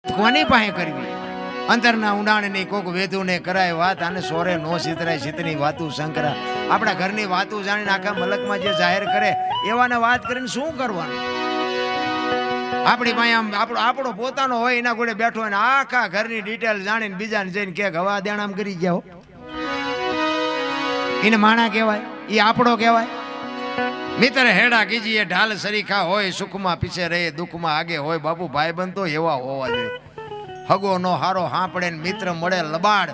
કોની પાસે કરવી? અંતરના ઊંડાણની કોક વેધુને કરાય વાત, આને સોરે નો સિતરાય સિતની વાતું શંકરા. આપણા ઘરની વાતું જાણીને આખા મલકમાં જે જાહેર કરે એવાને વાત કરીને શું કરવાનું? આપણી પાસે આમ આપણો પોતાનો હોય એના જોડે બેઠો હોય ને આખા ઘરની ડિટેલ જાણીને બીજાને જઈને કે હવા દેણામ કરી ગયા હો, એને માણા કહેવાય? એ આપણો કહેવાય? મિત્ર હેડા કીજીએ ઢાલ સરીખા હોય, સુખમાં પીછે રહે દુઃખમાં આગે હોય. બાપુ ભાઈબંધ તો એવા હોવા જોઈએ. હગો નો હારો હાંપડે ને મિત્ર મળે લબાડ,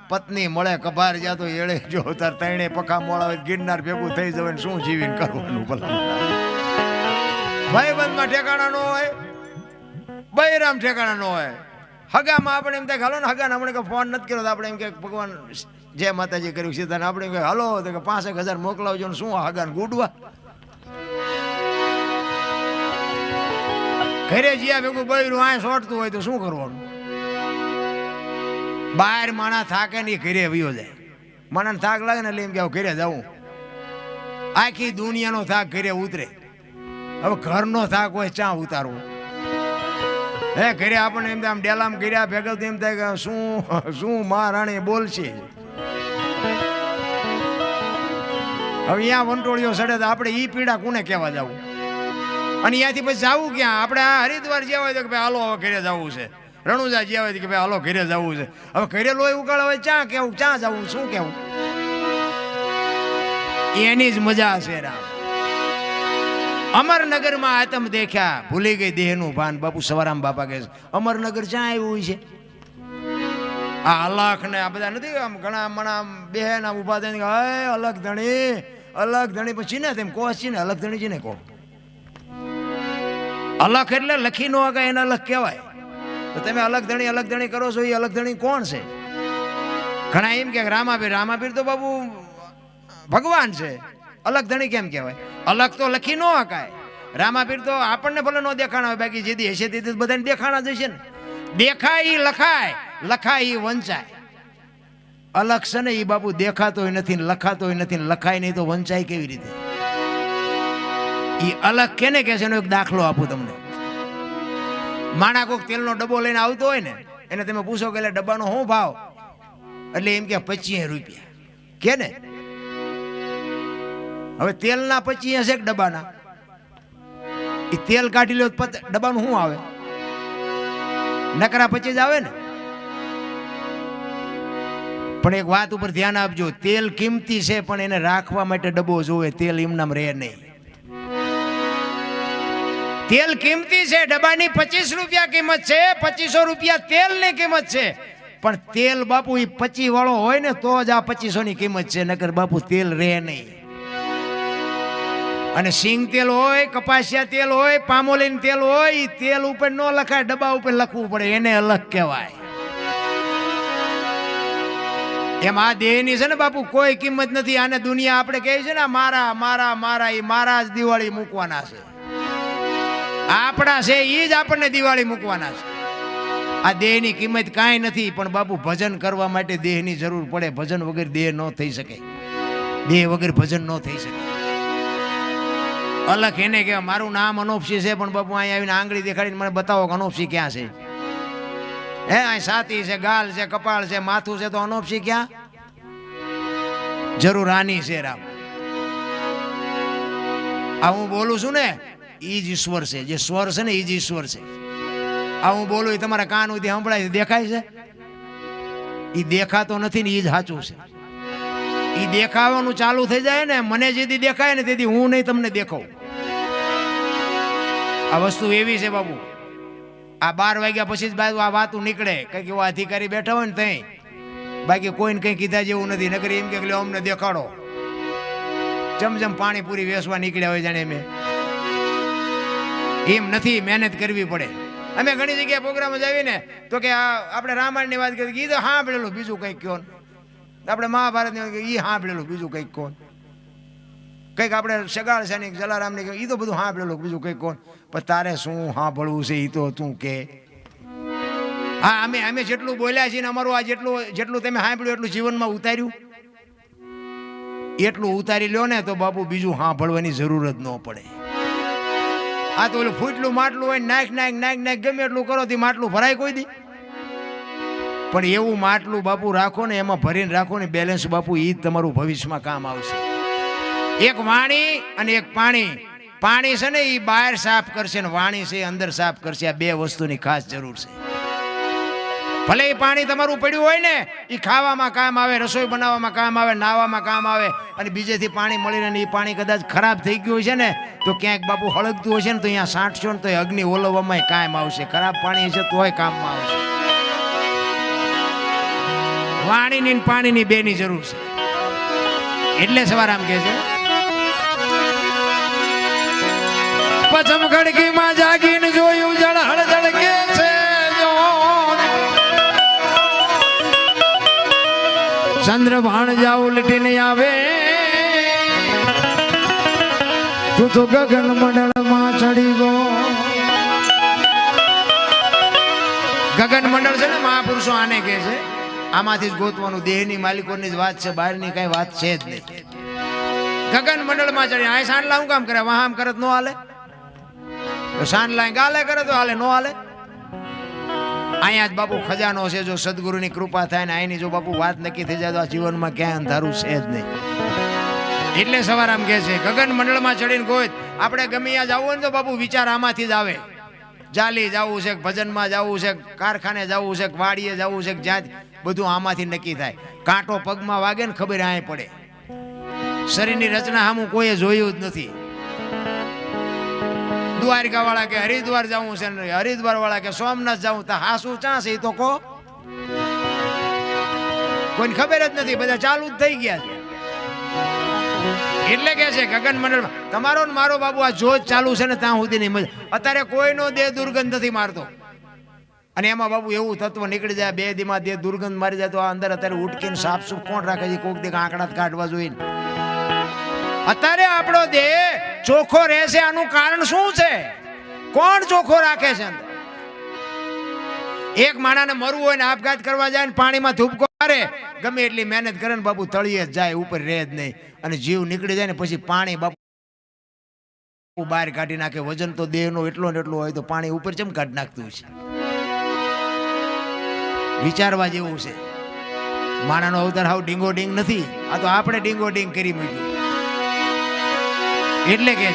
પત્ની મળે કભાર જા તો એળે જો તાર તૈણે પખા મોળા હોય ગિરનાર ભેગું થઈ જવે ને શું જીવીને કરવાનું ભલા? ભાઈબંધમાં ઠેકાણા ન હોય, બૈરામ ઠેકાણા ન હોય. હગામાં આપણે એમ થાય હાલો ને, હગાને આપણે ફોન નથી કર્યો તો આપણે એમ કે ભગવાન જય માતાજી કર્યું સીધા આપણે એમ કે હાલો તો કે 5,000 મોકલાવજો ને શું હગાને ગુડવા? ઘરે જ્યાં ભેગું બૈરું આ સોટતું હોય તો શું કરવાનું? બહાર માણા થાકે ને ઘરે વયો જાય. માણાને થાક લાગે ને એટલે એમ કે ઘરે જવું. આખી દુનિયાનો થાક ઘરે ઉતરે. હવે ઘરનો થાક હોય ચા ઉતારવો? હે ઘરે આપણને એમ આમ ડેલામ કર્યા ભેગા એમ થાય કે શું મહારાણી બોલશે. હવે અહીંયા વંટોળીઓ સડે તો આપણે ઈ પીડા કોને કહેવા જવું? અને અહીંયાથી પછી જવું ક્યાં? આપણે આ હરિદ્વાર જ્યાં હોય તો કે ભાઈ હાલો હવે ઘરે જવું છે. રણુજા જ્યાં હોય કે ભાઈ હાલો ઘરે જવું છે. હવે ઘરે લોહી ઉકાળે હોય ચા કેવું, ચા જવું, શું કેવું? એની જ મજા છે રામ. અમરનગરમાં આતમ દેખ્યા ભૂલી ગઈ દેહનું ભાન. બાપુ સવારામ બાપા કહે છે અમરનગર ક્યાં આવ્યું હોય છે? આ અલખ ને આ બધા નથી આમ ઘણા મણા બેન આમ ઉભા થઈને અલગ ધણી પછી ને તેમ કહો છે ને અલગ ધણી છે ને કહો. અલખ એટલે લખી નો આગા એને અલગ કહેવાય. તો તમે અલગ ધણી કરો છો, એ અલગ ધણી કોણ છે? ઘણા એમ કે રામાપીર તો બાબુ ભગવાન છે, અલગ ધણી કેમ કહેવાય? અલગ તો લખી નો હકાય. રામાપીર તો આપણને ભલે નો દેખાણા હોય, બાકી જેદી હશે તે બધાને દેખાણા જ હશે ને. દેખાય ઈ લખાય, લખાય ઈ વંચાય. અલગ છે ને એ બાપુ દેખાતોય નથી, લખાતોય નથી, લખાય નહીં તો વંચાય કેવી રીતે? એ અલગ કેને કહે છે એનો એક દાખલો આપું તમને. માણા કોઈક તેલનો ડબ્બો લઈને આવતો હોય ને, એને તમે પૂછો કે ડબ્બાનો શું ભાવ? એટલે એમ કે 25 રૂપિયા કે ને. હવે તેલના 25 હશે ડબ્બાના, એ તેલ કાઢી લો ડબ્બાનું શું આવે? નકરા 25 આવે ને. પણ એક વાત ઉપર ધ્યાન આપજો, તેલ કિંમતી છે પણ એને રાખવા માટે ડબ્બો જોવે. તેલ એમનામ રહે નહીં. તેલ કિંમતી છે, ડબ્બાની 25 રૂપિયા કિંમત છે, 2500 રૂપિયા તેલની કિંમત છે. પણ તેલ બાપુ એ 25 વાળો હોય ને તો જ આ 2500 ની કિંમત છે, નકર બાપુ તેલ રહે નહીં. અને સિંગ તેલ હોય, કપાસિયા તેલ હોય, પામોલીન તેલ હોય, એ તેલ ઉપર ન લખાય, ડબ્બા ઉપર લખવું પડે, એને અલગ કહેવાય. એમ આ દેહની છે ને બાપુ કોઈ કિંમત નથી. આને દુનિયા આપણે કહે છે ને મારા મારા મારા, એ મારા જ દિવાળી મૂકવાના છે. આપણા છે એ જ આપણને દિવાળી મૂકવાના છે. આ દેહની કિંમત કાંઈ નથી. પણ બાપુ ભજન કરવા માટે દેહની જરૂર પડે. ભજન વગર દેહ ન થઈ શકે, દેહ વગર ભજન ન થઈ શકે. અલગ એને કહેવાય. મારું નામ અનોપસી છે પણ બાપુ અહીંયા આવીને આંગળી દેખાડીને મને બતાવો કે અનોપસી ક્યાં છે? હે અહીં છાતી છે, ગાલ છે, કપાળ છે, માથું છે, તો અનોપસી ક્યાં? જરૂર આની છે રામ. આ હું બોલું છું ને ઈ જ ઈશ્વર છે. જે સ્વર છે ને ઈ જ ઈશ્વર છે. આ હું બોલું એ તમારા કાન સુધી સંભળાય છે, દેખાય છે? ઈ દેખાતો નથી ને ઈ જ સાચું છે. ઈ દેખાવાનું ચાલુ થઈ જાય ને, મને જેથી દેખાય ને તેથી હું નહીં તમને દેખાઉં. આ વસ્તુ એવી છે બાબુ. આ 12 વાગ્યા પછી જ બાજુ આ વાતું નીકળે, કઈક એવા અધિકારી બેઠા હોય ને તઈ. બાકી કોઈને કઈ કીધા જેવું નથી. નકર એમ કે અમને દેખાડો. જમ પાણીપુરી વેચવા નીકળ્યા હોય જાણે મેં. એમ નથી, મહેનત કરવી પડે. અમે ઘણી જગ્યાએ પ્રોગ્રામ જ આવીને તો કે આપણે રામાયણની વાત કરી, એ તો સાંભળેલું, બીજું કંઈક કહો. આપણે મહાભારતની વાત કરી, એ સાંભળેલું, બીજું કંઈક કહો. કંઈક આપણે સગાળ સૈનિક જલારામને કહ્યું, એ તો બધું સાંભળેલું, બીજું કંઈક કહો. પણ તારે શું સાંભળવું છે એ તો તું કે. હા, અમે જેટલું બોલ્યા છીએ ને અમારું આ જેટલું તમે સાંભળ્યું એટલું જીવનમાં ઉતાર્યું, એટલું ઉતારી લો ને તો બાપુ બીજું સાંભળવાની જરૂર જ ન પડે. આ તો ઓલું ફૂટલું માટલું હોય નાખ ગમે એટલું કરો તે માટલું ભરાય કોઈ દી? પણ એવું માટલું બાપુ રાખો ને, એમાં ભરીને રાખો ને બેલેન્સ બાપુ, એ જ તમારું ભવિષ્યમાં કામ આવશે. એક વાણી અને એક પાણી. પાણી છે ને એ બહાર સાફ કરશે ને વાણી છે અંદર સાફ કરશે. આ બે વસ્તુની ખાસ જરૂર છે. ભલે એ પાણી તમારું પડ્યું હોય ને, એ ખાવામાં કામ આવે, રસોઈ બનાવવામાં કામ આવે, નાવામાં કામ આવે, અને બીજેથી પાણી મળીને એ પાણી કદાચ ખરાબ થઈ ગયું છે ને, તો ક્યાંક બાપુ હળગતું હશે ને તો અહીંયા સાંટશો ને તો અગ્નિ ઓલવવામાં કામ આવશે. ખરાબ પાણી હશે તોય કામમાં આવશે. વાણીની પાણીની બેની જરૂર છે. એટલે સવારામ કહે છે, પચમ ખડકીમાં જાગીને જોયું જળ હળદળ કે છે, ચંદ્ર ભાણ જાવ લટીને આવે, તું તો ગગન મંડળમાં ચડી ગયો. ગગન મંડળ છે ને મહાપુરુષો આને કહે છે. આમાંથી જ ગોતવાનું. દેહની માલિકોની જ વાત છે, બહારની કઈ વાત છે જ નહીં. ગગન મંડળમાં ચડી. આ સાંડલા હું કામ કરે? વાહામ કરત નો હાલે? સાંડલા ગાલે કરે તો હાલે, નો હાલે? અહીંયા જ બાપુ ખજાનો છે. જો સદગુરુની કૃપા થાય ને અહીંની જો બાપુ વાત નક્કી થઈ જાય તો આ જીવનમાં ક્યાંય અંધારું છે જ નહીં. એટલે સવારામ કહે છે, ગગન મંડળમાં ચડીને ગોત. આપણે ગમે ત્યાં જવું હોય ને તો બાપુ વિચાર આમાંથી જ આવે. જાલી જવું છે, ભજનમાં જવું છે, કારખાને જવું છે, વાડીએ જવું છે, જ્યાં બધું આમાંથી નક્કી થાય. કાંટો પગમાં વાગે ને ખબર આય પડે. શરીરની રચના સામું કોઈએ જોયું જ નથી. દ્વારકા વાળા કે હરિદ્વાર જવું છે, હરિદ્વાર વાળા કે સોમનાથ જવું, તો હાસુ ચા છે એ તો કહો. કોઈને ખબર જ નથી. બધા ચાલુ જ થઈ ગયા છે. એટલે કે છે ગગન મંડળમાં તમારો ને મારો બાબુ આ જોત ચાલુ છે ને ત્યાં સુધી નહીં મજા. અત્યારે કોઈનો દેહ દુર્ગંધ નથી મારતો. અને એમાં બાબુ એવું તત્વ નીકળી જાય 2 દીમાં દેહ દુર્ગંધ મારી જાય તો આ અંદર અત્યારે ઉટકીને સાફ સુફ કોણ રાખે છે? કોક દેખ આંકડા કાઢવા જોઈએ. અત્યારે આપણો દેહ ચોખ્ખો રહેશે આનું કારણ શું છે? કોણ ચોખ્ખો રાખે છે અંદર? એક માણાને મરવું હોય ને આપઘાત કરવા જાય ને પાણીમાં ધૂપકો મારે, ગમે એટલી મહેનત કરે ને બાપુ તળિયે જ જાય, ઉપર રહે જ નહીં. અને જીવ નીકળી જાય ને પછી પાણી બાપુ બહાર કાઢી નાખે. વજન તો દેહનો એટલો ને એટલો હોય તો પાણી ઉપર ચમ કાઢી નાખતું છે. વિચારવા જેવું છે. માણાનો અવતાર હાવ ડીંગો ડીંગ નથી. આ તો આપણે ડીંગો ડીંગ કરી મૂક્યું. એટલે કે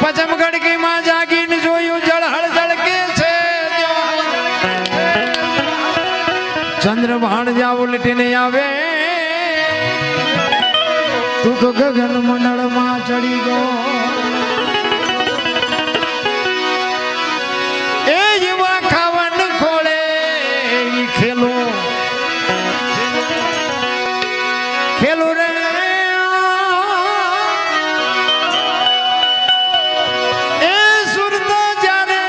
પચમ ગડકીમાં જાગીને જોયું જળ હળદળ કે છે, ચંદ્ર ભાણ જાવ લટીને આવે, તું તો ગગન મંડળમાં ચડી ગયો. એ યુવા ખાવન ખોળે ખેલો ખેલો રે, એ સુરત જારે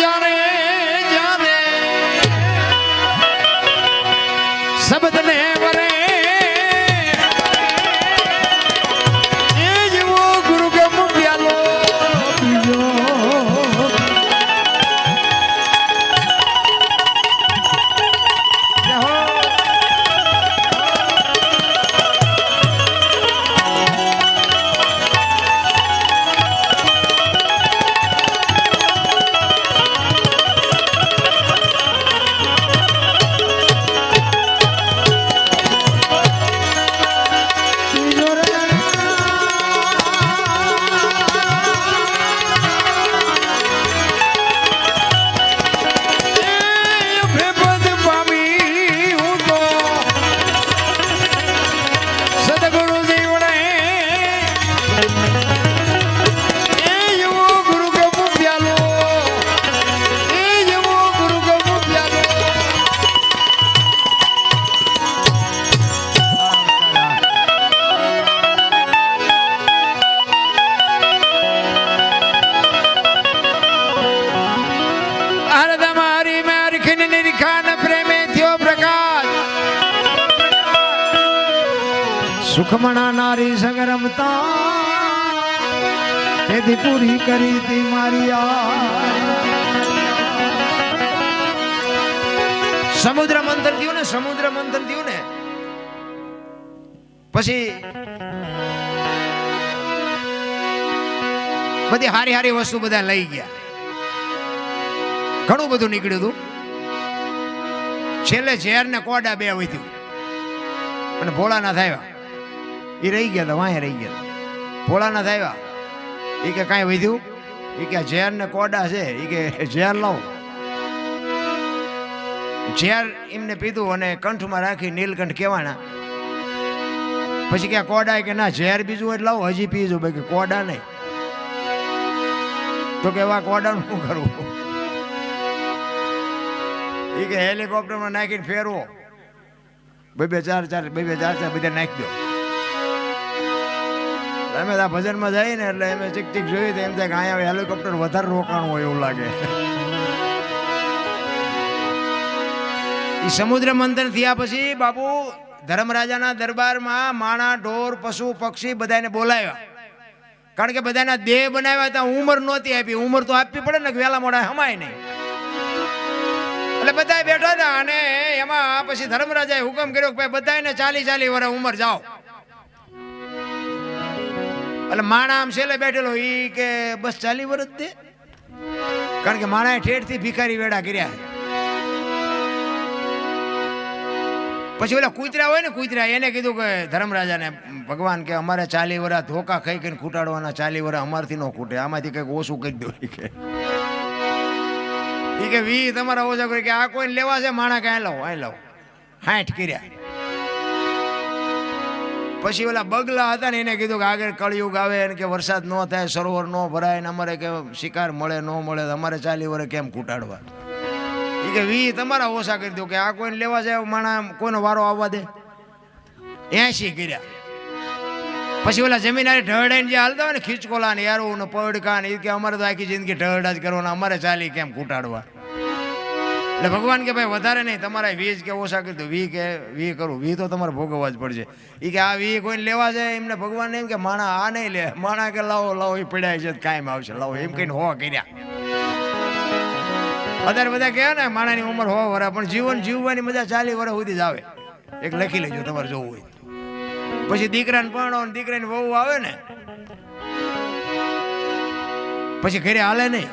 જારે જારે શબ્દ ને વરે, એ જેવો ગુરુ ગમ પ્યાલો પીજો. સુખમણા નારી સંગ રમતા તેથી પૂરી કરી તી મારી સમુદ્ર મંથન થયું ને, સમુદ્ર મંથન થયું ને પછી બધી હારી હારી વસ્તુ બધા લઈ ગયા, ઘણું બધું નીકળ્યું હતું. છેલ્લે ઝેર ને કોડા બે વધ્યું અને ભોળાનાથ આવ્યા. એ રહી ગયા હતા, વાંહે રહી ગયા. ભોળાનાથ આવ્યા, એ કે કાંઈ વધ્યું? એ કે ઝેર ને કોડા છે. એ કે ઝેર લાવો. ઝેર એમને પીધું અને કંઠમાં રાખી નીલકંઠ કહેવાના. પછી કે કોડા કે ના ઝેર બીજું એટલે લાવો, હજી પીજો. ભાઈ કે કોડા નહીં. તો કે એવા કોડાનું શું કરવું? એ કે હેલિકોપ્ટરમાં નાખીને ફેરવો, બે ચાર બધા નાખી દો. અમે આ ભજનમાં જઈએ ને એટલે અમે ચીક ચીક જોયું એમ થાય કે અહીંયા હેલિકોપ્ટર વધારે રોકાણ હોય એવું લાગે. એ સમુદ્ર મંથન થયા પછી બાપુ ધર્મરાજાના દરબારમાં માણા, ઢોર, પશુ, પક્ષી બધાને બોલાવ્યા. કારણ કે બધાના દેહ બનાવ્યા હતા, ઉંમર નહોતી આપી. ઉંમર તો આપવી પડે ને, વહેલા મોડા હમાય નહીં. એટલે બધા બેઠા હતા અને એમાં પછી ધર્મરાજાએ હુકમ કર્યો કે ભાઈ બધાને 40 વર્ષ ઉંમર જાઓ. એટલે માણા આમ છેલ્લે બેઠેલો ઈ કે બસ 40 વર્ષ દે. કારણ કે માણાએ ઠેઠથી ભિખારી વેડા કર્યા. પછી ઓલા કૂતરા હોય ને, કૂતરા એને કીધું કે ધર્મરાજાને ભગવાન કે અમારે 40 વર્ષ ધોકા ખાઈ ખાઈને ખૂટાડવાના, 40 વર્ષ અમારથી ન ખૂટે, આમાંથી કંઈક ઓછું કરી દો. એ કે 20 તમારા ઓછા કરી કે આ કોઈને લેવા છે માણા કે લાવો, આ લાવો. 60 કર્યા. પછી ઓલા બગલા હતા ને એને કીધું કે આગળ કળિયુગ આવે ને કે વરસાદ ન થાય, સરોવર ન ભરાય ને અમારે કે શિકાર મળે ન મળે, અમારે 40 વર્ષ કેમ ખૂટાડવા? એ કે 20 તમારા ઓછા કરી દો કે આ કોઈને લેવા જાય માણા કોઈનો વારો આવવા દે. 80 કર્યા. પછી ઓલા જમીનારે ઢળડાઈને જે હાલતા હોય ને ખીચકોલા ને યારું ને પડકા ને, એ કે અમારે તો આખી જિંદગી ઢળડા જ કરવાના, અમારે 40 કેમ ખૂટાડવા? એટલે ભગવાન કે ભાઈ વધારે નહીં, તમારા 20 કે ઓછા કરી દો. 20 કે 20 કરું, 20 તો તમારે ભોગવવા જ પડશે. એ કે આ 20 કોઈને લેવા જાય એમને ભગવાન એમ કે માણા આ નહીં લે, માણા કે લાવો લાવો એ પડ્યા છે કાયમ આવશે, લાવો એમ કહીને 100 કર્યા. અત્યારે બધા કહે ને માણાની ઉંમર 100 વર્ષ, પણ જીવન જીવવાની મજા 40 વર્ષ સુધી જ આવે. એક લખી લેજો તમારે જોવું હોય. પછી દીકરાને પરણો ને દીકરાની વહુ આવે ને પછી ઘરે હાલે નહીં,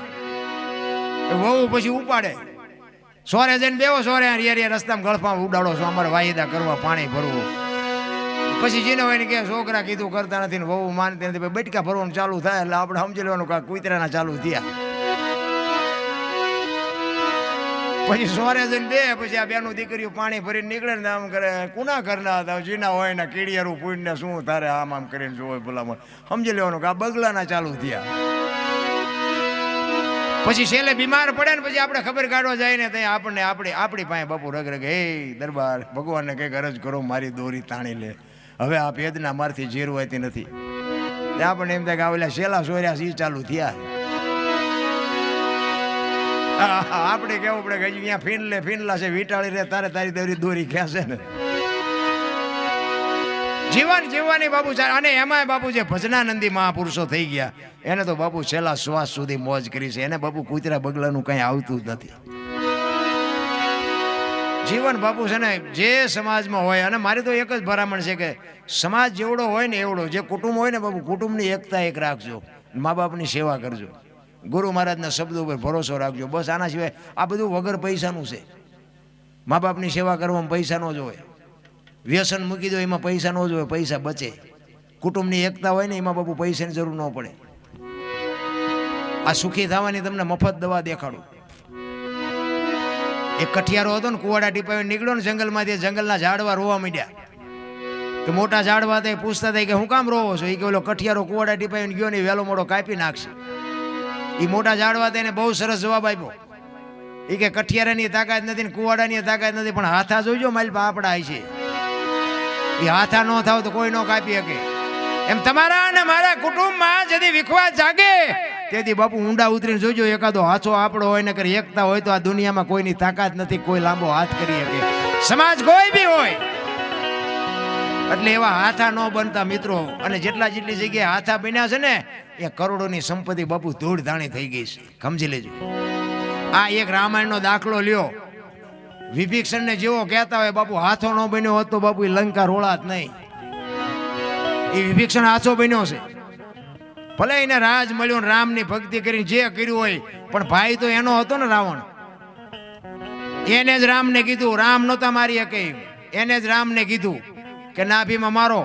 વહુ પછી ઉપાડે. સોરે જઈને બેવો, સોરે રસ્તામાં ગળફામાં ઉડાડો છો, અમારે વાયદા કરવા, પાણી ભરવું. પછી જેને હોય ને કે છોકરા કીધું કરતા નથી ને વહુ માનતી નથી, બટકા ભરવાનું ચાલુ થાય એટલે આપણે સમજી લેવાનું કે કૂતરાના ચાલુ થયા. પછી સોરે જઈને બે પછી આ બેનું દીકરીઓ પાણી ભરીને નીકળે ને આમ કરે, કુના ઘરના હતા જીના હોય ને કીડિયારું પૂઈને શું તારે આમ આમ કરીને જોવે ભલામણ, સમજી લેવાનું કે આ બગલાના ચાલુ થયા. પછી છેલ્લે બીમાર પડે ને પછી આપણે ખબર કાઢવા જાય ને ત્યાં આપણને આપણી પાસે બાપુ રગ હે દરબાર ભગવાનને કંઈક અરજ કરો, મારી દોરી તાણી લે, હવે આ ભેદના મારથી જીરવાતી નથી. ત્યાં આપણને એમ થાય કે આવેલા છેલ્લા સોર્યા સી ચાલુ થયા. આપણે કેવું પડે કે હજી અહીંયા ફીનલા છે, વીટાળી રે તારે તારી દોરી ખેંચે ને. જીવન જીવવાની બાપુ. અને એમાં બાપુ જે ભજનાનંદી મહાપુરુષો થઈ ગયા એને તો બાપુ છેલ્લા શ્વાસ સુધી મોજ કરી છે. એને બાપુ કૂતરા બગલાનું કંઈ આવતું જ નથી. જીવન બાપુ છે ને જે સમાજમાં હોય, અને મારી તો એક જ ભરામણ છે કે સમાજ જેવડો હોય ને એવડો, જે કુટુંબ હોય ને બાપુ કુટુંબની એકતા એક રાખજો, મા બાપની સેવા કરજો, ગુરુ મહારાજના શબ્દો ઉપર ભરોસો રાખજો. બસ આના સિવાય આ બધું વગર પૈસાનું છે. મા બાપની સેવા કરવામાં પૈસા ન જોવે, વ્યસન મૂકી દો એમાં પૈસા ન જોવે, પૈસા બચે. કુટુંબની એકતા હોય ને એમાં બાપુ પૈસાની જરૂર ન પડે. આ સુખી થવાની તમને મફત દવા દેખાડું. એક કઠિયારો હતો ને કુવાડા ટીપાવી નીકળ્યો ને જંગલમાંથી, જંગલના ઝાડવા રોવા માંડ્યા. તો મોટા ઝાડવા હતા એ પૂછતા હતા કે હું કામ રોવો છો? એ કે ઓલો કઠિયારો કુવાડા ટીપાવીને ગયો ને વહેલો મોડો કાપી નાખશે. એ મોટા ઝાડવા એને બહુ સરસ જવાબ આપ્યો. એ કે કઠિયારાની તાકાત નથી ને કુવાડાની તાકાત નથી, પણ હાથા જોઈજો માલપા આપડા છે. એ હાથા ન થાવ તો કોઈ ન કાપી શકે. એમ તમારા અને મારા કુટુંબમાં જેથી વિખવાદ જાગે તેથી બાપુ ઊંડા ઉતરીને જોજો, એકાદો હાથો આપણો હોય ને કરી એકતા હોય તો આ દુનિયામાં કોઈની તાકાત નથી, કોઈ લાંબો હાથ કરી શકે. સમાજ કોઈ બી હોય એટલે એવા હાથા ન બનતા મિત્રો. અને જેટલી જગ્યાએ હાથા બન્યા છે ને એ કરોડોની સંપત્તિ બાપુ ધૂળ ધાણી થઈ ગઈ છે, સમજી લેજો. આ એક રામાયણનો દાખલો લ્યો. વિભીક્ષણને જેવો કહેતા હોય બાપુ હાથો ન બન્યો હોત તો બાપુ એ લંકા રોળાત નહીં. એ વિભીક્ષણ હાથો બન્યો છે, ભલે એને રાજ મળ્યો, રામની ભક્તિ કરીને જે કર્યું હોય, પણ ભાઈ તો એનો હતો ને રાવણ. એને જ રામને કીધું, રામ નહોતા મારી શકે, એને જ રામને કીધું કે નાભીમાં મારો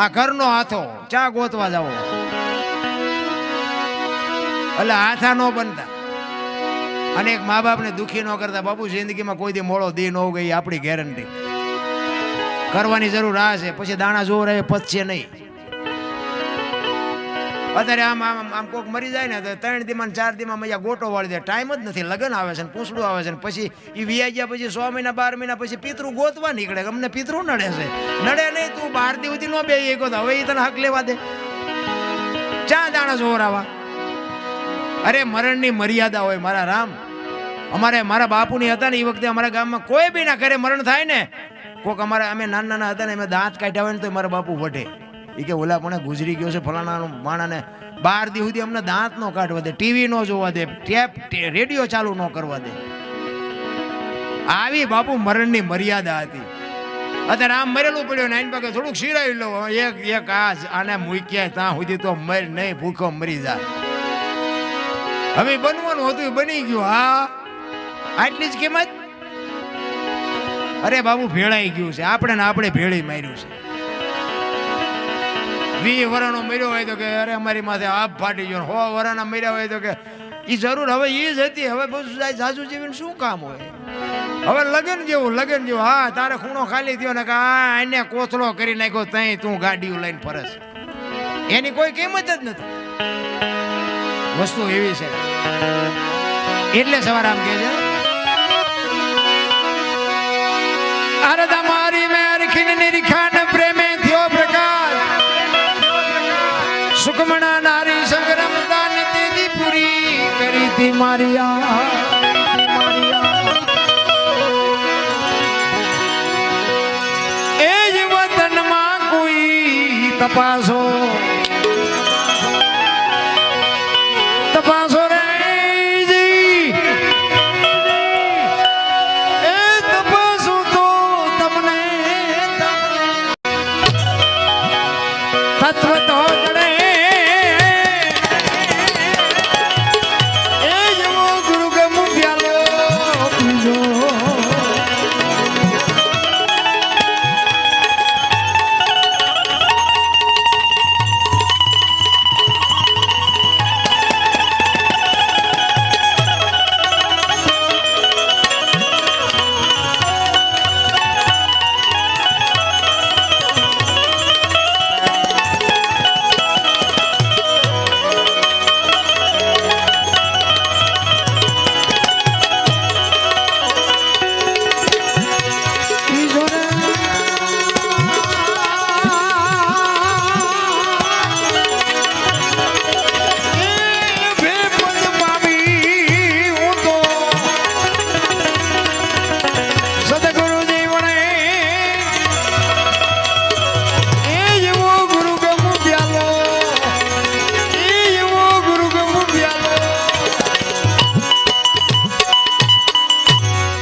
આ ઘરનો હાથો, ચા ગોતવા જાઓ. એટલે હાથા ન બનતા અને એક મા બાપને દુઃખી ન કરતા. બાપુ જિંદગીમાં કોઈ દી મોડો દી ન ગઈ આપણી ગેરંટી. કરવાની જરૂર આ છે, પછી દાણા જોર રહે પચશે નહીં. અત્યારે આમ આમ આમ કોક મરી જાય ને તો 3 દીમાં 4 દીમાં મજા ગોટો વાળી દે. ટાઈમ જ નથી. લગ્ન આવે છે ને પૂછડું આવે છે ને પછી એ વિયા ગયા પછી 6 મહિના 12 મહિના પછી પિતૃ ગોતવા નીકળે. અમને પિતૃ નડે છે. નડે નહીં, તું 12 દી સુધી ન બે એક હવે એ તને હક લેવા દે. ચા દાણા જોર આવા. અરે મરણની મર્યાદા હોય મારા રામ. અમારે મારા બાપુની હતા ને એ વખતે અમારા ગામમાં કોઈ બી ના ઘરે મરણ થાય ને, કોક અમારે અમે નાના નાના હતા ને અમે દાંત કાઢ્યા હોય ને તો મારા બાપુ વઢે. એ કે ઓલા પણ ગુજરી ગયો છે ફલાણા માણાને 12 દી સુધી અમને દાંત ન કાઢવા દે, ટીવી ન જોવા દે, રેડિયો ચાલુ ન કરવા દે. આવી બાપુ મરણની મર્યાદા હતી. અત્યારે આમ મરેલું પડ્યું ને આની પાસે થોડુંક શીરાવી લો, એક આને મૂક્યા ત્યાં સુધી તો મર નહીં, ભૂખો મરી જાય. હવે બનવાનું હતું બની ગયું. હા, આટલી જ કિંમત. અરે બાબુ ભેળાઈ ગયું છે. આપણે ને આપણે ભેળી માર્યું છે. 20 વર્ષનો મર્યો હોય તો કે અરે અમારી માથે આપ ફાટી ગયો. 100 વર્ષના મર્યા હોય તો કે એ જરૂર હવે એ જ હતી. હવે બધું સાસુ જીવીને શું કામ હોય? હવે લગન જેવું. હા, તારે ખૂણો ખાલી થયો ને કે આ એને કોથળો કરી નાખ્યો, તઈ તું ગાડીઓ લઈને ફરસ. એની કોઈ કિંમત જ નથી. વસ્તુ એવી છે. એટલે સવાર આમ કે છે અરદા મારી મેર ખીન નિરખાન પ્રેમે થયો પ્રકાશ, સુકમણા નારી સંગ્રમતા ને તેદી પૂરી કરી તી મારિયા. એ જ વતનમાં કોઈ તપાસો રે જી, એ તપાસો તો તમને તત્વ તો જડે. એ જેવો ગુરુ ગમુ પ્યાલો પીજો.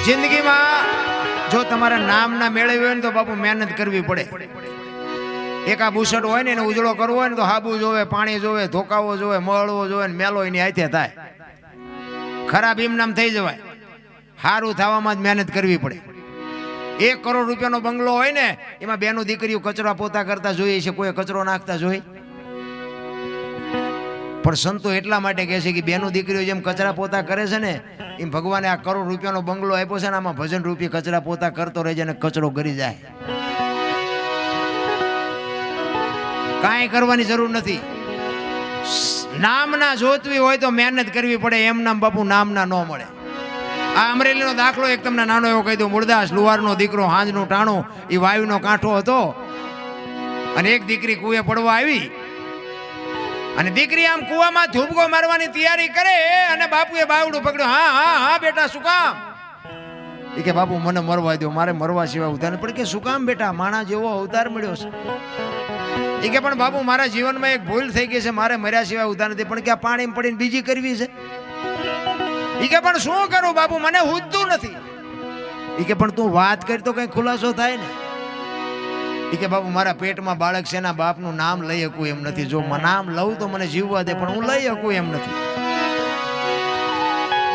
જિંદગીમાં જો તમારા નામના મેળવ્યું હોય ને તો બાપુ મહેનત કરવી પડે. એક આ બુસટ હોય ને એને ઉજળો કરવો હોય ને તો હાબુ જોવે, પાણી જોવે, ધોકાવો જોવે, મળવો જોવે ને મેલો એની હાથે થાય. ખરાબ ઇમનામ થઈ જવાય. સારું થવામાં જ મહેનત કરવી પડે. 1 કરોડ રૂપિયાનો બંગલો હોય ને એમાં બેનું દીકરીઓ કચરા પોતા કરતા જોઈએ છે, કોઈ કચરો નાખતા જોઈ? પણ સંતો એટલા માટે કહે છે કે બેનું દીકરીઓ જેમ કચરા પોતા કરે છે ને એમ ભગવાને આ કરોડ રૂપિયાનો બંગલો આપ્યો છે ને આમાં ભજન રૂપી કચરા પોતા કરતો રહેજે અને કચરો કરી જાય. કાંઈ કરવાની જરૂર નથી. નામના જોતવી હોય તો મહેનત કરવી પડે. એમ નામ બાપુ નામના ન મળે. આ અમરેલીનો દાખલો એક તમને નાનો એવો કહી દઉં. મૂળદાસ લુહારનો દીકરો, હાંજનું ટાણું, એ વાયુનો કાંઠો હતો અને એક દીકરી કૂએ પડવા આવી અને દીકરી આમ કૂવામાં ધૂબકો મારવાની તૈયારી કરે અને બાપુએ બાવડું પકડ્યું. હા હા હા બેટા શું કામ? એ કે બાપુ મને મરવા દો, મારે મરવા સિવાય ઉધાર પણ કે શું કામ બેટા? માણા જેવો અવતાર મળ્યો છે. એ કે પણ બાપુ મારા જીવનમાં એક ભૂલ થઈ ગઈ છે, મારે મર્યા સિવાય ઉધાર નથી. પણ કે આ પાણી પડીને બીજી કરવી છે. એ કે પણ શું કરું બાપુ, મને હુજતું નથી. એ કે પણ તું વાત કરી તો કઈ ખુલાસો થાય ને. એ કે બાપુ મારા પેટમાં બાળક છે એના બાપનું નામ લઈ શકું એમ નથી. જો નામ લઉં તો મને જીવવા દે, પણ હું લઈ શકું એમ નથી.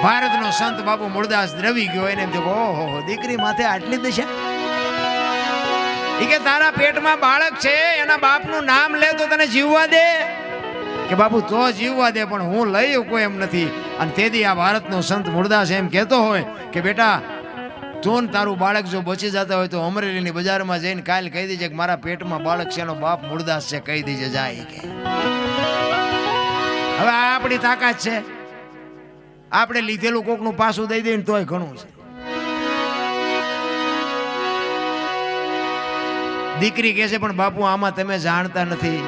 ભારતનો સંત બાપુ મૂળદાસ દ્રવી ગયો. એને એમ થયું ઓહો દીકરી માથે આટલી દશા. એ કે તારા પેટમાં બાળક છે એના બાપનું નામ લે તો તને જીવવા દે? કે બાપુ તો જીવવા દે, પણ હું લઈ શકું એમ નથી. અને તેથી આ ભારતનો સંત મૂળદાસ એમ કહેતો હોય કે બેટા તું તારું બાળક જો બચી જતા હોય તો અમરેલીની બજારમાં જઈને કાલ કહી દેજે કે મારા પેટમાં બાળક છે એનો બાપ મૂળદાસ છે, કહી દેજે જાય. કે હવે આ આપણી તાકાત છે. આપણે લીધેલું કોકનું પાછું દઈ દઈએ તોય ઘણું છે. દીકરી કહે છે પણ બાપુ આમાં તમે જાણતા નથી.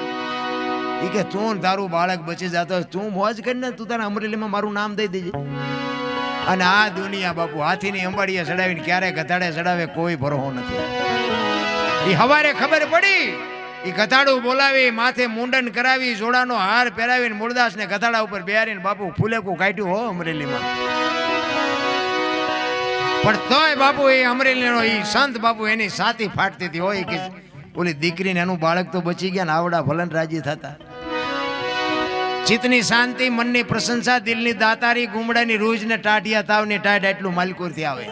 એ કે તું તારું બાળક બચી જતો હોય તું મોજ કરીને તું તારા અમરેલીમાં મારું નામ દઈ દેજે. અને આ દુનિયા બાપુ હાથીની અંબાડીએ ચડાવીને ક્યારે ગધાડે ચડાવે કોઈ ભરોસો નથી. એ હવારે ખબર પડી એ ગધાડું બોલાવી માથે મુંડન કરાવી જોડાનો હાર પહેરાવીને મૂળદાસને ગધાડા ઉપર બેહારીને બાપુ ફૂલેકું કાઢ્યું હો અમરેલીમાં. પણ તોય બાપુ એ અમરેલીનો એ સંત બાપુ એની સાથી ફાટતી હતી હોય કે ઓલી દીકરીને એનું બાળક તો બચી ગયા ને આવડા ભલન રાજી થતા. ચિત્તની શાંતિ, મનની પ્રશંસા, દિલની દાતારી, ગુમડાની રૂજ ને ટાઢિયા તાવની ટાઢ એટલું માલકુરથી આવે.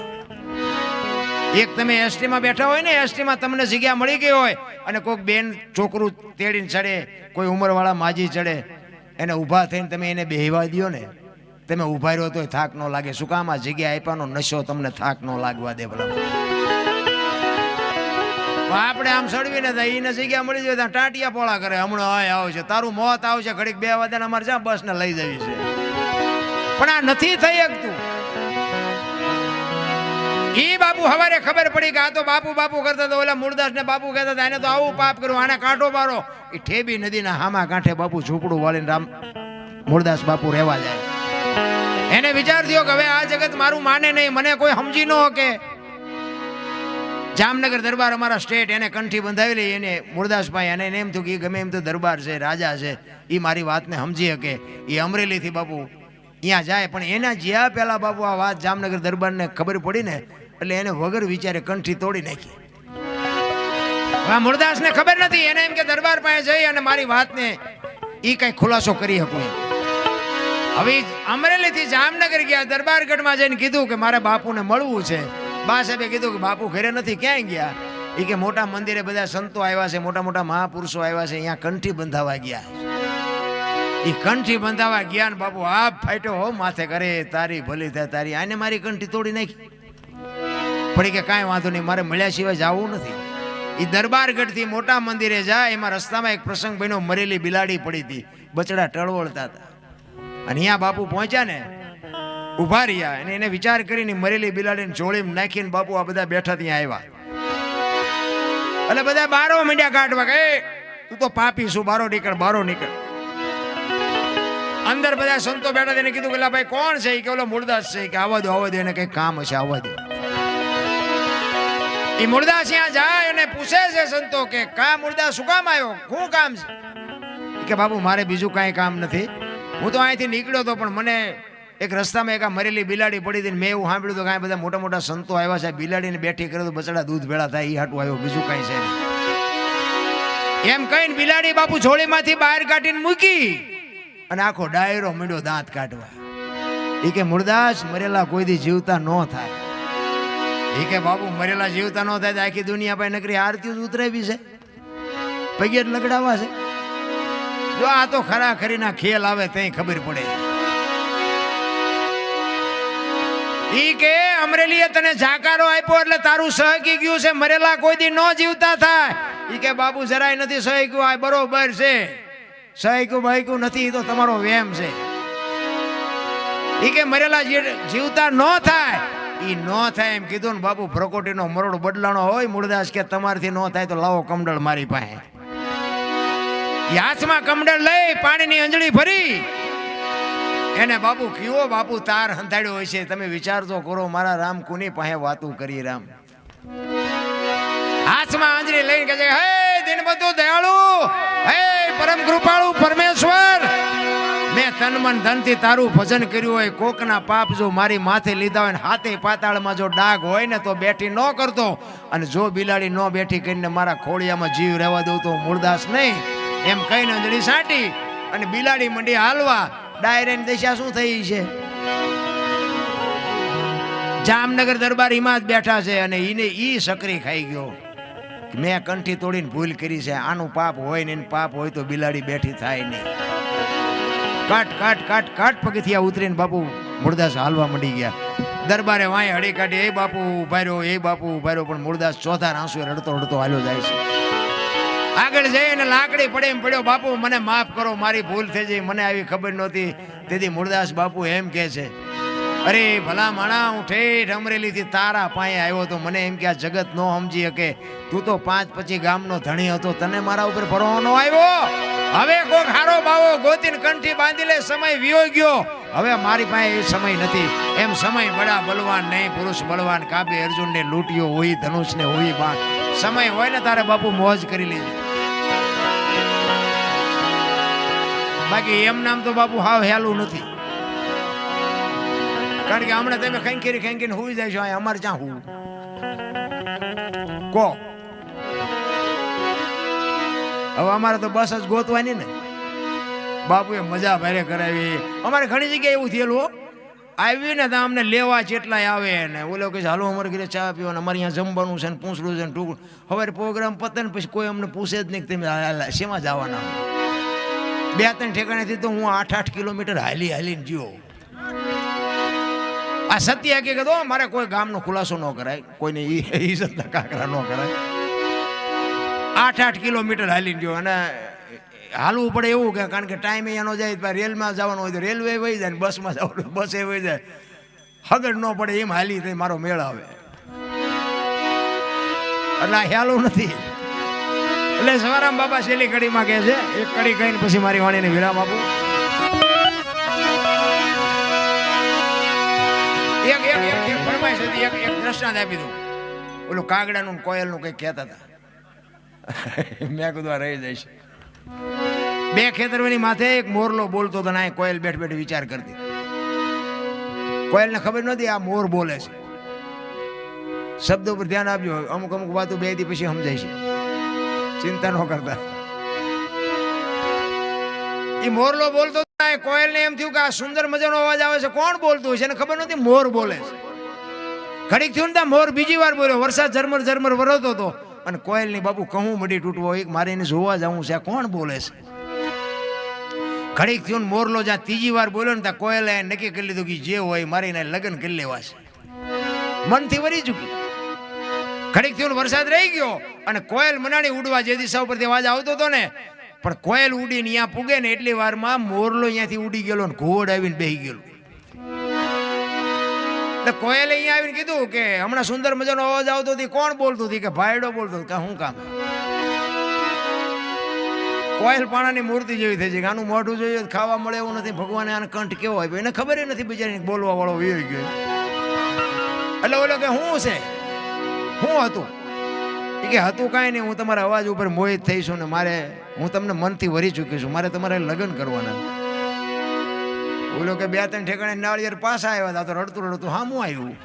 એક તમે એસટીમાં બેઠા હોય ને, એસટીમાં તમને જગ્યા મળી ગઈ હોય અને કોઈક બેન છોકરું તેડીને ચડે, કોઈ ઉંમરવાળા માજી ચડે, એને ઊભા થઈને તમે એને બેહવા દો ને, તમે ઊભા રહ્યો તો થાક ન લાગે. શું કામ? આ જગ્યા આપ્યાનો નશો તમને થાક ન લાગવા દે. ભલા આપણે આમ સડવીને એને જગ્યા મળી જાય ટાટિયા પોળા કરે. હમણાં આય આવશે, તારું મોત આવશે, ઘડીક 2 વાગ્યાને અમારે જ્યાં બસ ને લઈ જવી છે. પણ આ નથી થઈ શકતું. ઈ બાપુ હવારે ખબર પડી કે આ તો બાપુ બાપુ કરતા હતા, ઓલા મૂળદાસ ને બાપુ કહેતા હતા એને તો આવું પાપ કર્યું, આને કાંઠો મારો. એ ઠેબી નદીના હામા કાંઠે બાપુ ઝૂંપડું વાળીને રામ મૂળદાસ બાપુ રહેવા જાય. એને વિચાર થયો કે હવે આ જગત મારું માને નહીં, મને કોઈ સમજી ન શકે. જામનગર દરબાર અમારા સ્ટેટ એને કંઠી બંધાવેલી. એને મૂળદાસભાઈ અને એને એમ થયું કે ગમે એમ તો દરબાર છે, રાજા છે, એ મારી વાતને સમજી શકે. એ અમરેલીથી બાપુ અહીંયા જાય. પણ એના જ્યાં પહેલા બાપુ આ વાત જામનગર દરબારને ખબર પડી ને એટલે એને વગર વિચારે કંઠી તોડી નાખી. મૂળદાસને ખબર નથી. એને એમ કે દરબાર પાસે જઈ અને મારી વાતને એ કઈ ખુલાસો કરી શકું. હવે અમરેલીથી જામનગર ગયા, દરબારગઢમાં જઈને કીધું કે મારે બાપુને મળવું છે. બા સાહેબે કીધું કે બાપુ ઘરે નથી, ક્યાંય ગયા? એ કે મોટા મંદિરે બધા સંતો આવ્યા છે, મોટા મોટા મહાપુરુષો આવ્યા છે, અહીંયા કંઠી બંધાવા ગયા. એ કંઠી બંધાવા ગયા ને બાપુ આપ ફાટ્યો હો માથે કરે તારી ભલી થાય તારી, આને મારી કંઠી તોડી નાખી. પડી કે કાંઈ વાંધો નહીં, મારે મળ્યા સિવાય જવું નથી. એ દરબારગઢથી મોટા મંદિરે જાય. એમાં રસ્તામાં એક પ્રસંગ બન્યો, મરેલી બિલાડી પડી હતી, બચડા ટળવળતા હતા. અને અહીંયા બાપુ પહોંચ્યા ને ઉભા રહ્યા અને એને વિચાર કરીને મરેલી બિલાડીને જોડીમાં નાખીને બાપુ આ બધા બેઠા ત્યાં આવ્યા. એટલે બધા બારો મીંડ્યા કાઢવા કે તું તો પાપી શું, બારો નીકળ, બારો નીકળ. અંદર બધા સંતો બેઠા તેને કીધું કે ભાઈ કોણ છે? કે ઓલો મૂળદાસ છે. કે આવવા દો એને કઈ કામ હશે, આવવા દો. એ મૂળદાસ ત્યાં જાય અને પૂછે છે સંતો કે કા મૂળદાસ શું કામ આવ્યો, શું કામ છે? કે બાપુ મારે બીજું કાંઈ કામ નથી, હું તો અહીંથી નીકળ્યો હતો પણ મને એક રસ્તામાં એક મરેલી બિલાડી પડી હતી. મેં એવું સાંભળ્યું તો કાંઈ બધા મોટા મોટા સંતો આવ્યા છે, બિલાડીને બેઠી કરે તો બચડા દૂધ ભેળા થાય, એ હાટું આવ્યો, બીજું કાંઈ છે નહીં. એમ કહીને બિલાડી બાપુ છોડીમાંથી બહાર કાઢીને મૂકી અને આખો ડાયરો મીંડો દાંત કાઢવા. એ કે મૂળદાસ મરેલા કોઈ દી જીવતા ન થાય. એ કે બાપુ મરેલા જીવતા ન થાય તો આખી દુનિયા પાસે નકરી આરતી ઉતરાવી છે, પગે લગડાવા છે. જો આ તો ખરા ખરીના ખેલ આવે ત્યાં ખબર પડે. ઈ કે અમરેલીએ તને જાકારો આપ્યો એટલે તારું સહકી ગયું છે, મરેલા કોઈ દી ન જીવતા થાય. ઈ કે બાપુ જરાય નથી સહક્યું, આ બરોબર છે, સહક્યું બહક્યું નથી, તો તમારો વેમ છે. ઈ કે મરેલા જીવતા ન થાય, ઈ ન થાય એમ કીધું ને બાપુ પ્રકોટીનો મરોડ બદલાણો હોય. મૂળદાસ કે તમારથી ન થાય તો લાવો કમડળ મારી પાસે. હાથમાં કમડળ લઈ પાણીની અંજળી ભરી એને બાપુ કયો બાપુ તાર હંધાડ્યો હોય છે, તમે વિચાર તો કરો મારા રામ કોની પાસે વાતું કરી. રામ હાથમાં આંજળી લઈને કહે છે હે દિનબંધુ દયાળુ, હે પરમ કૃપાળુ પરમેશ્વર, મેં તન મન ધનથી તારું ભજન કર્યું હોય, કોકના પાપ જો મારી માથે લીધા હોય, હાથે પાતાળમાં જો ડાઘ હોય ને તો બેઠી ન કરતો, અને જો બિલાડી ન બેઠી કરીને મારા ખોળિયામાં જીવ રહેવા દઉં તો મૂળદાસ નહીં. એમ કહીને અંજળી સાંટી અને બિલાડી મંડી હાલવા. ડાયરેની દશા શું થઈ છે? જામનગર દરબાર હિમાં જ બેઠા છે અને ઈને ઈ સકરી ખાઈ ગયો. મેં કંઠી તોડીને ભૂલ કરી છે. આનું પાપ હોય ને પાપ હોય તો બિલાડી બેઠી થાય નહીં. કાટ કાટ કાટ કાટ પગથિયા ઉતરીને બાપુ મૂળદાસ હાલવા મંડી ગયા. દરબારે વાંય હળી કાઢી, એ બાપુ ઉભા રહ્યો, એ બાપુ ઉભા રહ્યો. પણ મૂળદાસ ચોથા આંસુ રડતો રડતો હાલ્યો જાય છે. આગળ જઈને લાકડી પડે એમ પડ્યો, બાપુ મને માફ કરો, મારી ભૂલ થઈ જઈ, મને આવી ખબર નહોતી. તેથી મૂળદાસ બાપુ એમ કહે છે, અરે ભલા માણા, હું ઠેઠ અમરેલીથી તારા પાસે આવ્યો તો મને એમ કે આ જગત નો સમજી શકે, તું તો 5-25 ગામનો ધણી હતો, તને મારા ઉપર ભરોસો ન આવ્યો. હવે કોક હારો બાવો ગોતીને કંઠી બાંધી લે, સમય વિયો ગયો. હવે મારી પાસે એ સમય નથી. એમ સમય બડા બલવાન નહીં, પુરુષ બલવાન. કાબે અર્જુનને લૂંટ્યો હોય, ધનુષને હોય બાણ. સમય હોય ને તારે બાપુ મોજ કરી લેજે. બાકી એમ નામ તો બાપુ હાવ હેલું નથી. કારણ કે હમણાં તમે ખેંકીને હુઈ જાય છો. અમારે ક્યાં હું કો? હવે અમારે તો બસ જ ગોતવાની ને. બાપુએ મજા ભારે કરાવી. અમારે ઘણી જગ્યાએ એવું થયેલું, આવી ને ત્યાં અમને લેવા જેટલાય આવે ને ઓલો કે હાલો અમારે ઘરે ચા પીવા, અમારે અહીંયા જમવાનું છે ને પૂછડું છે ને ટૂંકું. હવે પ્રોગ્રામ પતે ને પછી કોઈ અમને પૂછે જ નહીં કે તમે શેમાં જવાના. 2-3 ઠેકાણેથી તો હું 8-8 કિલોમીટર હાલીને જીવો. આ સત્ય હકીકત હો. મારે કોઈ ગામનો ખુલાસો ન કરાય, કોઈને ઇજ્જતના કાકરા ન કરાય. 8-8 કિલોમીટર હાલીને ગયો. અને હાલવું પડે એવું કે કારણ કે ટાઈમ એનો જાય. રેલમાં જવાનું હોય તો રેલવે વહી જાય, બસમાં જવાનું બસે વહી જાય. હગડ ન પડે એમ હાલી થઈ મારો મેળ આવે. એટલે આ હેલું નથી. એટલે સવારામ બાબા છેલ્લી કડીમાં કહે છે, એક કડી કહીને પછી મારી વાણીને વિરામ આપું. એક ફરમાઈશ હતી, એક દ્રષ્ટાંત આપી દઉં. ઓલું કાગડાનું કોયલનું કંઈક કહેતા હતા. મેં કીધું રહી જઈશ. 2 ખેતરોની માથે એક મોરલો બોલતો હતો ને કોયલ બેઠ વિચાર કરતી. કોયલને ખબર નહોતી આ મોર બોલે છે. શબ્દો પર ધ્યાન આપજો. અમુક વાતો 2 દી પછી સમજાય છે. ચિંતા ન કરતા. એ મોરલો બોલતો કોયલને એમ થયું કે આ સુંદર મજાનો અવાજ આવે છે, કોણ બોલતું છે? એને ખબર નથી મોર બોલે છે. ઘડીક થયું ને મોર બીજી વાર બોલ્યો. વરસાદ ઝરમર વરસતો હતો અને કોયલની બાપુ કહું મડી તૂટવો, મારે એને જોવા જવું છે, આ કોણ બોલે છે? ઘડીક થયું મોરલો જ્યાં 3જી વાર બોલ્યો ને ત્યાં કોયલે નક્કી કરી લીધું કે જે હોય મારે એને લગ્ન કરી લેવા છે. મનથી વરી ચૂકી. ઘડીક થયું વરસાદ રહી ગયો અને કોયલ મનાણી ઉડવા જે દિશા ઉપરથી અવાજ આવતો હતો ને, પણ કોયલ ઉડીને અહીંયા પૂગે ને એટલી વારમાં મોરલો અહીંયાથી ઉડી ગયેલો ને ઘોડ આવીને બેસી ગયેલો. એટલે કોયલે અહીંયા આવીને કીધું કે હમણાં સુંદર મજાનો અવાજ આવતો હતી, કોણ બોલતું હતી? કે ભાઈડો બોલતો. કે શું કામ? કોયલ પાણાની મૂર્તિ જેવી થઈ છે કે આનું મોઢું જોઈએ ખાવા મળે એવું નથી. ભગવાને આને કંઠ કેવો આપ્યો એને ખબર નથી. બિચારી બોલવા વાળો વયો ગયો. એટલે ઓલો કે શું છે, શું હતું? એ કે હતું કાંઈ નહીં, હું તમારા અવાજ ઉપર મોહિત થઈશું ને મારે હું તમને મનથી વરી ચૂકી છું, મારે તમારે લગ્ન કરવાના. ઓલો કે 2-3 ઠેકાણે નાળિયેર પાછા આવ્યા હતા તો રડતું હા હું આવ્યું.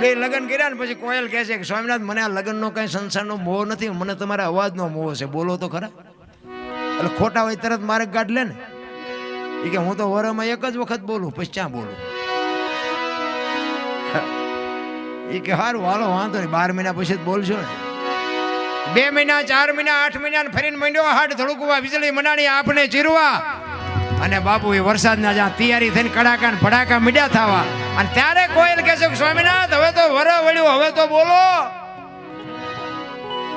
2 લગ્ન કર્યા ને પછી કોયલ કહે છે કે સ્વામિનાથ મને આ લગ્નનો કઈ સંસારનો મોહ નથી, મને તમારા અવાજનો મોહ છે, બોલો તો ખરા. એટલે ખોટા હોય તરત મારે ગાઢ લે ને. એ કે હું તો વરમાં એક જ વખત બોલું પછી ક્યાં બોલું. એ કે સારું હાલો વાંધો નહીં, 12 મહિના પછી જ બોલશો ને. 2 મહિના 4 મહિના 8 મહિના ફરીને મંડ્યો હાડ ધડકવા, વીજળી મનાણી આપણે ચીરવા. અને બાપુ એ વરસાદના જ્યાં તૈયારી થઈને કડાકા ને ભડાકા મીડ્યા થવા. અને ત્યારે કોયલ કહે છે કે સ્વામિનાથ હવે તો વર વળ્યું, હવે તો બોલો.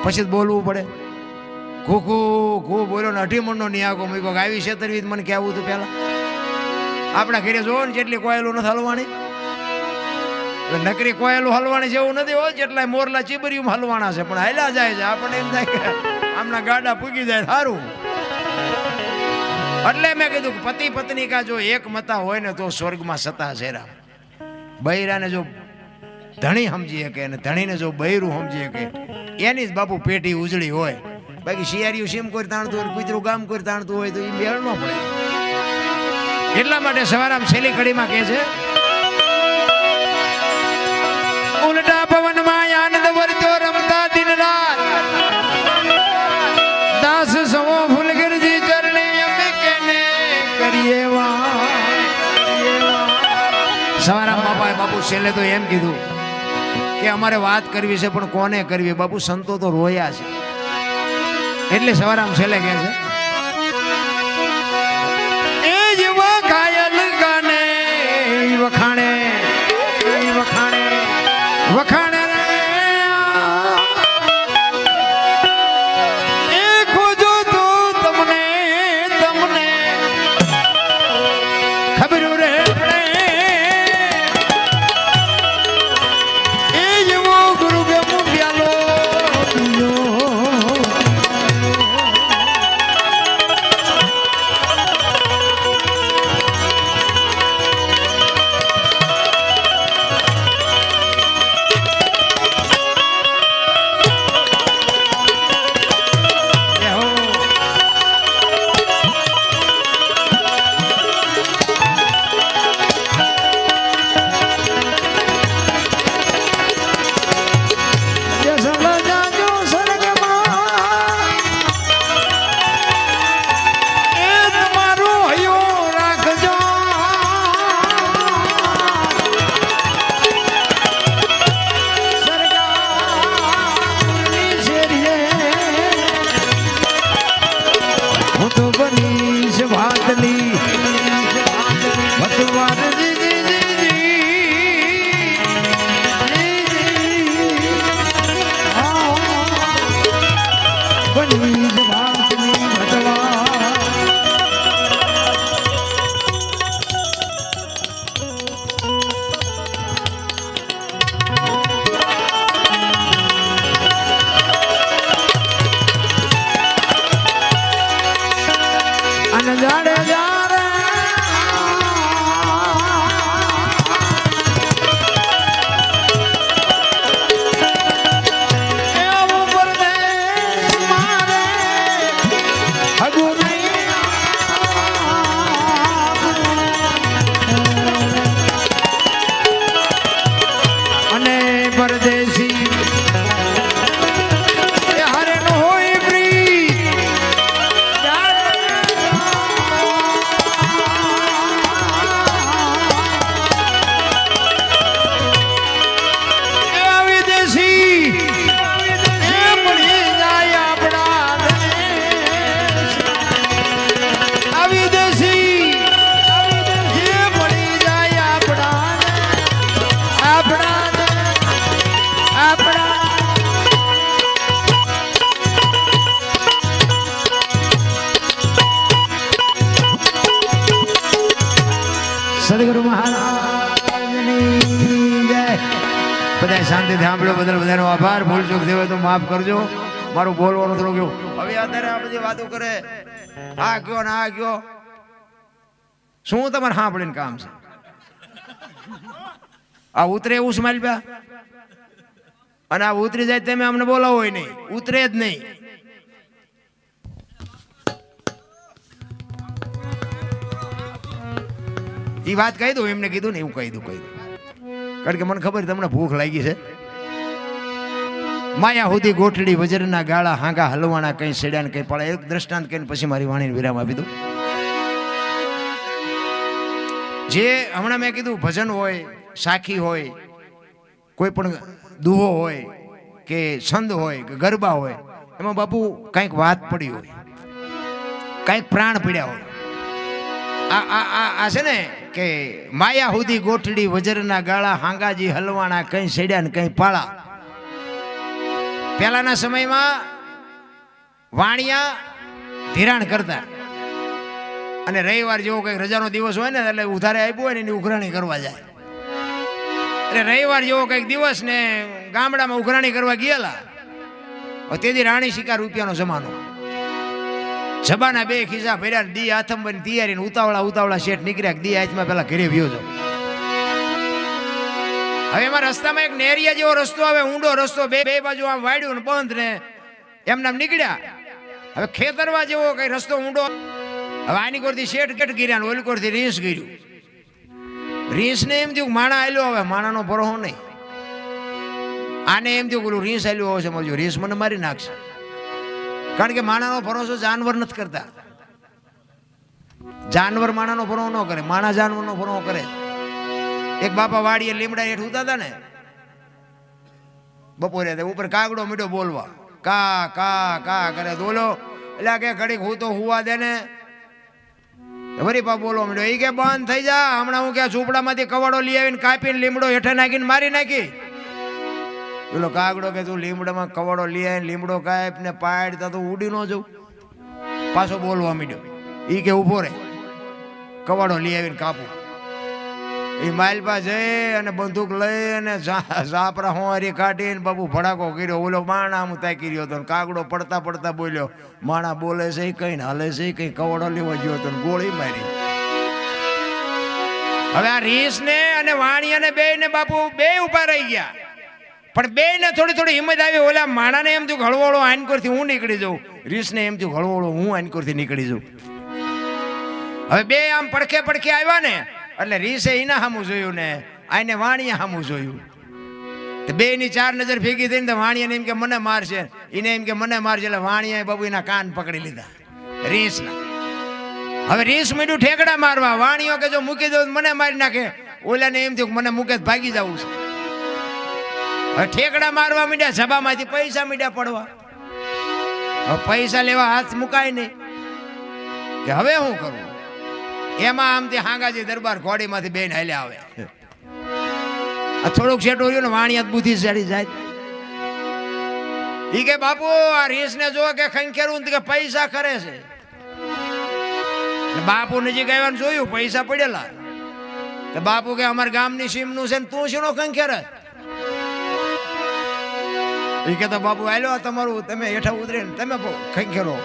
પછી જ બોલવું પડે. ઘૂ બોલ્યો ને 18 મણનો નિયાકો મૂક્યો. આવી છેતરવી મને કહેવું હતું પેલા. આપણા ઘરે જોવો ને જેટલી કોયલું નથી હલવાની. નકરી કોયલું હલવાની જેવું નથી હોય, જેટલા મોરલા ચીબરિયું હલવાના છે, પણ હાલ્યા જાય છે. આપણને એમ થાય કે આમના ગાડા પૂગી જાય સારું. એટલે મેં કીધું કે પતિ પત્ની કા જો એક મતા હોય ને તો સ્વર્ગમાં સતા શેરા. બૈરાને જો ધણી સમજી શકે અને ધણીને જો બૈરું સમજી શકે એની જ બાપુ પેટી ઉજળી હોય. બાકી શિયાળિયું સીમ કોઈ તાણતું હોય, કૂતરું ગામ કોઈ તાણતું હોય તો એ મેળ ન પડે. એટલા માટે સવારામ છેલ્લી કડીમાં કહે છે, ઉલટા પવનમાં આનંદ વર્ત્યો રમતા દિન રાત, દાસ સમો ફૂલગીરજી ચરણે અમે કેને કરીએ સવારામ બાપાએ બાપુ છેલ્લે તો એમ કીધું કે અમારે વાત કરવી છે પણ કોને કરવી? બાપુ સંતો તો રોયા છે. એટલે સવારામ છેલ્લે કહે છે, એ જેવા ઘાયલ ગાને વખાણે વખાણે વખાણે એ ખોજો તો તમને તમને ખબર રે એ જેવો ગુરુ કે મુંડિયાલો સદગુરુ મહારાજની જય. બધા શાંતિથી સાંભળો, બદલ બધાનો આભાર. ભૂલ ચૂક થયો તો માફ કરજો. મારું બોલવાનું થોડું ગયું. હવે અત્યારે આ બધી વાતો કરે, આ કયો ને આ કયો, શું તમારે સાંભળીને કામ છે? આ ઉતરે એવું સ્માઈલ પ્યા, અને આ ઉતરી જાય તમે અમને બોલાવો હોય નહીં, ઉતરે જ નહીં. એ વાત કહી દઉં, એમને કીધું ને એવું કહી દઉં. કારણ કે મને ખબર તમને ભૂખ લાગી છે. માયા સુધી ગોઠડી વજરના ગાળા હાંગા હલવાના કઈ સેડ્યા ને કઈ પડે. એક દ્રષ્ટાંત કહીને પછી મારી વાણીને વિરામ આપી દઉં. જે હમણાં મેં કીધું ભજન હોય, સાખી હોય, કોઈ પણ દુહો હોય કે છંદ હોય કે ગરબા હોય, એમાં બાપુ કંઈક વાત પડી હોય, કંઈક પ્રાણ પીડ્યા હોય. આ છે ને કે માયા સુધી ગોઠડી વજરના ગાળા હાંગાજી હલવાના કઈ સેડ્યા ને કઈ પાળા. પહેલાના સમયમાં વાણિયા ધિરાણ કરતા, અને રવિવાર જેવો કઈક રજાનો દિવસ હોય ને એટલે ઉધારે આપ્યું હોય ને એની ઉઘરાણી કરવા જાય. એટલે રવિવાર જેવો કઈક દિવસ ને ગામડામાં ઉઘરાણી કરવા ગયેલા. તેથી રાણી શિકાર રૂપિયાનો જમાનો. જબાના બે ખિસ્સા ભર્યા, દી હાથમ બની તૈયારી, ઉતાવળા શેઠ નીકળ્યા. દી હાથમાં પેલા ઘરે વ્યો જો. હવે એમાં રસ્તામાં એક નેરિયા જેવો રસ્તો આવે, ઊંડો રસ્તો, બે બાજુ આમ વાડ્યું ને બંધ ને એમને નીકળ્યા. હવે ખેતરવા જેવો કઈ રસ્તો ઊંડો. હવે આની કોરથી શેઠ કેટ ગીર્યા, ઓલી કોરથી રીંસ ગીર્યું. રીંસને એમ થયું માણા આલ્યો, હવે માણાનો ભરોહો નહીં. આને એમ થયું પેલું રીંસ આલ્યું હશે, સમજો રીંસ મને મારી નાખશે. કારણ કે માણાનો ભરોસો જાનવર નથી કરતા. જાનવર માણાનો ભરોહો ન કરે, માણા જાનવરનો ભરોહો કરે. એક બાપા વાડીએ લીમડા હેઠ ઉતા હતા ને બપોરે, ઉપર કાગડો મીઠો બોલવા, કા કા કા કરે. બોલો એટલે કે ઘડીક હું તો હુવા દે ને. વરી પા બોલો મીઠો. એ કે બંધ થઈ જા, હમણાં હું ક્યાં ઝૂંપડામાંથી કવાડો લઈ આવીને કાપીને લીમડો હેઠે નાખીને મારી નાખી. પેલો કાગડો કે તું લીમડામાં કવાડો લઈ આવીને લીમડો કાપ ને પાડતા તો ઉડી ન જવું. પાછો બોલવા મીઠો. એ કે ઉભો રે, કવાડો લઈ આવીને કાપું. એ માલપા જઈ અને બંદૂક લઈ અને ઝાપરા હોરી કાઢીને બાબુ ભડાકો કર્યો. ઓલો માણા હું તાકી રહ્યો હતો, કાગડો પડતા પડતા બોલ્યો, માણા બોલે છે કઈ ને હાલે છે કઈ, કવાડો લેવા ગયો હતો, ગોળી મારી. હવે આ રીસ ને અને વાણિયાને બે ને બાપુ બે ઉભા રહી ગયા. પણ બે ને થોડી થોડી હિંમત આવી. ઓલા માણાને એમ થયું હળવોળો આનકોરથી હું નીકળી જાઉં, રીસને એમ થયું હળવોળો હું આનકોરથી નીકળી જાઉં. હવે બે આમ પડખે પડખે આવ્યા ને એટલે રીસે એના સામું જોયું ને આને વાણિયા સામું જોયું. બે ની ચાર નજર ભેગી થઈને તો વાણિયાને એમ કે મને મારશે, એને એમ કે મને મારશે. એટલે વાણિયાએ બાબુ એના કાન પકડી લીધા રીસના. હવે રીસ મીઠું ઠેકડા મારવા. વાણિયો કે જો મૂકી દઉં મને મારી નાખે. ઓલાને એમ થયું મને મૂકે ભાગી જવું છે. હવે ઠેકડા મારવા મીડ્યા, સભામાંથી પૈસા મીડ્યા પડવા. હવે પૈસા લેવા હાથ મુકાય નહીં કે હવે શું કરવું. એમાં આમથી હાંગાજી દરબાર ઘોડીમાંથી બેન હાલ્યા આવે. આ થોડુંક શેઠું રહ્યું ને વાણિયા બુદ્ધિ ચડી જાય. ઈ કે બાપુ આ રીસ ને જો કે ખંખેરું કે પૈસા કરે છે. બાપુ નજીક આવ્યા જોયું પૈસા પડેલા. તો બાપુ કે અમારા ગામની સીમનું છે ને તું શીનો ખંખેર. એ કે બાપુ આલ્યો તમારું, તમે હેઠા ઉતરે ને તમે ખંખેરો.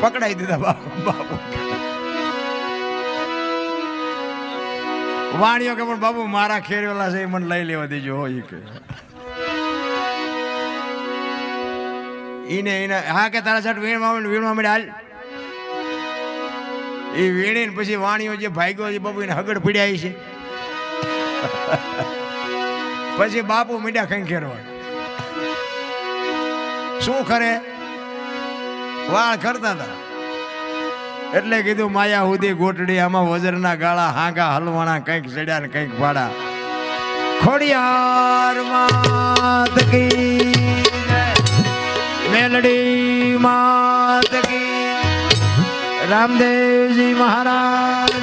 પકડાઈ દીધા બાપુ. વાણિયો કે પણ બાપુ મારા ખેરેલા છે મને લઈ લેવા દેજો. હોય કે એને હા કે તારા સાઠ વીણવા મળે હાલ. એ વીણી ને પછી વાણિયો જે ભાગ્યો છે બાપુ એને હગડ પીડ્યા છે. પછી બાપુ મીડા ખંખેરવા. શું કરે, વાળ કરતા હતા. એટલે કીધું માયા હુદી ગોટડી, આમાં વજરના ગાળા હાંગા હલવાણા, કંઈક ચડ્યા ને કંઈક પાડા. ખોડિયાર માત કી મેલડી માત કી, રામદેવજી મહારાજ